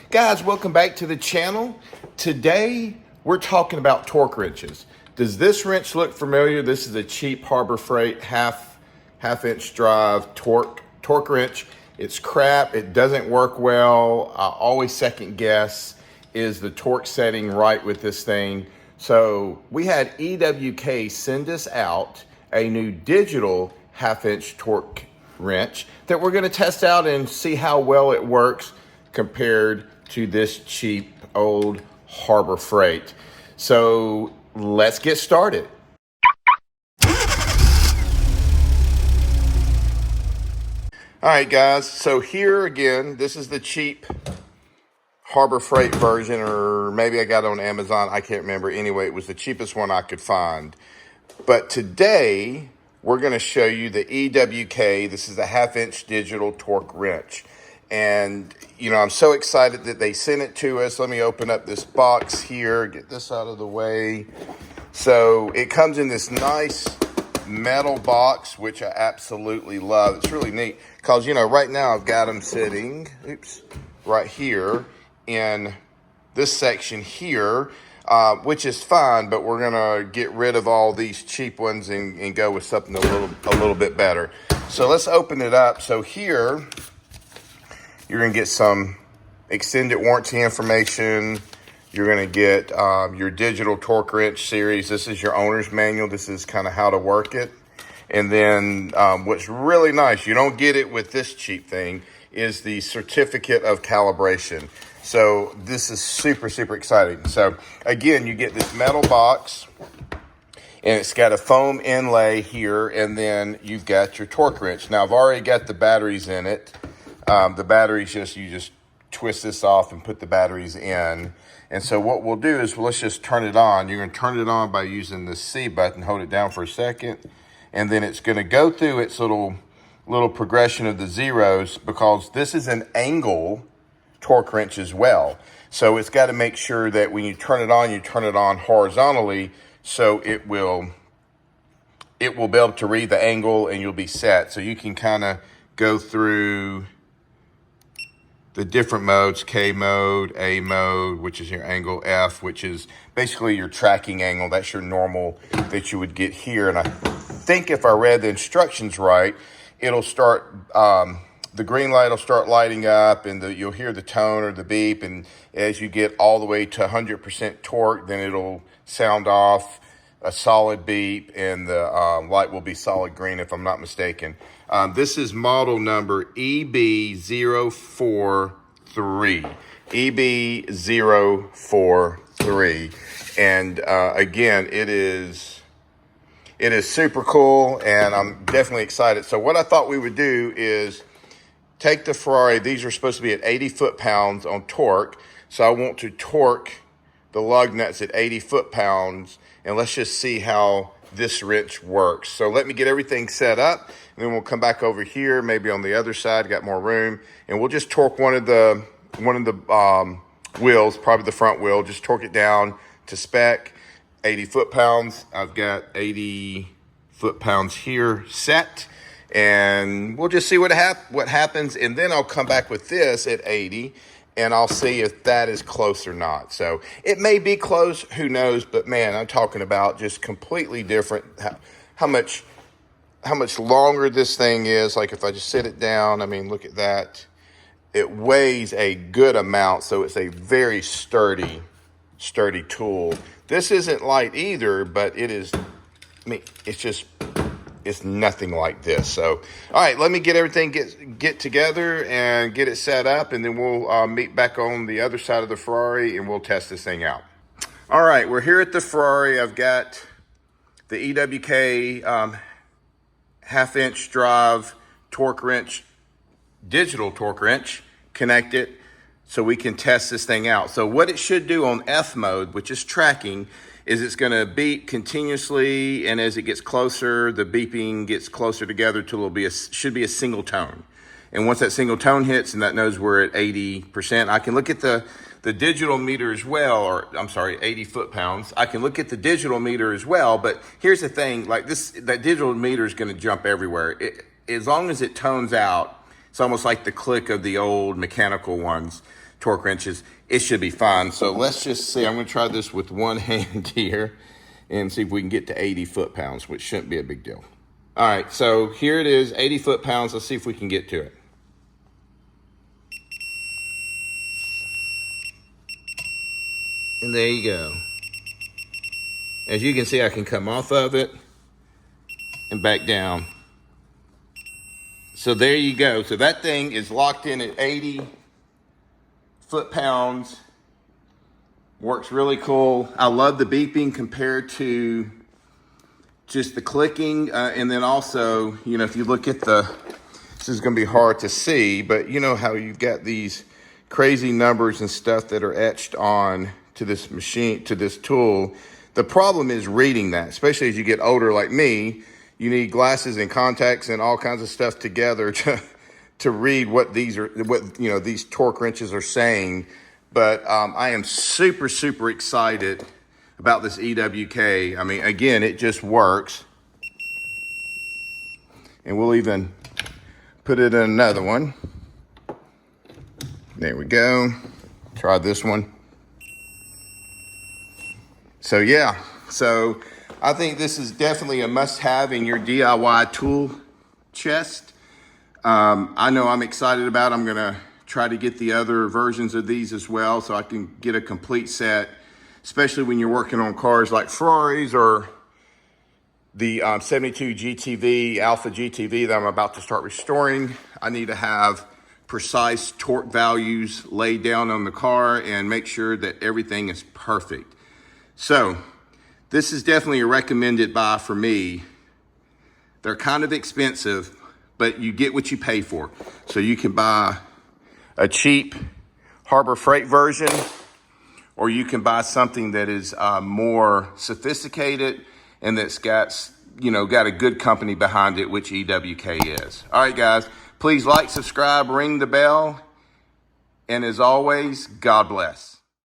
Guys, welcome back to the channel. Today, we're talking about torque wrenches. Does this wrench look familiar? This is a cheap Harbor Freight half inch drive torque wrench. It's crap, it doesn't work well. I always second guess, is the torque setting right with this thing? So we had EWK send us out a new digital half-inch torque wrench that we're gonna test out and see how well it works compared to this cheap old Harbor Freight. So let's get started. All right, guys, so here again, this is the cheap Harbor Freight version, or maybe I got it on Amazon, I can't remember. Anyway, it was the cheapest one I could find. But today, we're gonna show you the EWK. This is a half-inch digital torque wrench. And, you know, I'm so excited that they sent it to us. Let me open up this box here, get this out of the way. So it comes in this nice metal box, which I absolutely love. It's really neat because, you know, right now I've got them sitting, right here in this section here, which is fine, but we're gonna get rid of all these cheap ones and go with something a little bit better. So let's open it up. So here, you're gonna get some extended warranty information. You're gonna get your digital torque wrench series. This is your owner's manual. This is kind of how to work it. And then what's really nice, you don't get it with this cheap thing, is the certificate of calibration. So this is super, super exciting. So again, you get this metal box and it's got a foam inlay here, and then you've got your torque wrench. Now I've already got the batteries in it. The batteries, you just twist this off and put the batteries in. And so what we'll do is, let's just turn it on. You're gonna turn it on by using the C button, hold it down for a second. And then it's gonna go through its little progression of the zeros, because this is an angle torque wrench as well. So it's gotta make sure that when you turn it on horizontally, so it will be able to read the angle and you'll be set. So you can kind of go through the different modes, K mode, A mode, which is your angle, F, which is basically your tracking angle. That's your normal that you would get here. And I think if I read the instructions right, it'll start, the green light will start lighting up, and you'll hear the tone or the beep. And as you get all the way to 100% torque, then it'll sound off a solid beep, and the light will be solid green, if I'm not mistaken. This is model number EB043. EB043. And again, it is super cool, and I'm definitely excited. So what I thought we would do is take the Ferrari. These are supposed to be at 80 foot-pounds on torque. So I want to torque the lug nuts at 80 foot-pounds, and let's just see how this wrench works. So let me get everything set up, and then we'll come back over here, maybe on the other side, got more room, and we'll just torque one of the wheels, probably the front wheel, just torque it down to spec, 80 foot-pounds. I've got 80 foot-pounds here set, and we'll just see what happens, and then I'll come back with this at 80, and I'll see if that is close or not. So it may be close, who knows, but man, I'm talking about just completely different, how much longer this thing is. Like if I just sit it down, I mean, look at that. It weighs a good amount, so it's a very sturdy tool. This isn't light either, but it is, I mean, it's nothing like this. So, all right, let me get everything get together and get it set up, and then we'll meet back on the other side of the Ferrari, and we'll test this thing out. All right, we're here at the Ferrari. I've got the EWK half-inch drive torque wrench, digital torque wrench, connected so we can test this thing out. So what it should do on F mode, which is tracking, is it's gonna beep continuously, and as it gets closer, the beeping gets closer together till should be a single tone. And once that single tone hits, and that knows we're at 80%, I can look at the digital meter as well, or I'm sorry, 80 foot-pounds. I can look at the digital meter as well, but here's the thing, like that digital meter is gonna jump everywhere. As long as it tones out, it's almost like the click of the old mechanical ones. torque wrenches, it should be fine. So let's just see. I'm going to try this with one hand here and see if we can get to 80 foot-pounds, which shouldn't be a big deal. All right, so here it is, 80 foot-pounds. Let's see if we can get to it. And there you go. As you can see, I can come off of it and back down. So there you go. So that thing is locked in at 80 foot-pounds. Works really cool. I love the beeping compared to just the clicking. And then also, you know, if you look at this is gonna be hard to see, but you know how you've got these crazy numbers and stuff that are etched on to this machine, to this tool. The problem is reading that, especially as you get older like me. You need glasses and contacts and all kinds of stuff together to read what these are, what, you know, these torque wrenches are saying. But I am super, super excited about this EWK. I mean, again, it just works. And we'll even put it in another one. There we go. Try this one. So yeah, so I think this is definitely a must-have in your DIY tool chest. I know I'm excited about it. I'm gonna try to get the other versions of these as well so I can get a complete set, especially when you're working on cars like Ferraris or the 72 GTV, Alpha GTV that I'm about to start restoring. I need to have precise torque values laid down on the car and make sure that everything is perfect. So this is definitely a recommended buy for me. They're kind of expensive, but you get what you pay for. So you can buy a cheap Harbor Freight version, or you can buy something that is more sophisticated and that's got, you know, got a good company behind it, which EWK is. All right, guys, please like, subscribe, ring the bell, and as always, God bless.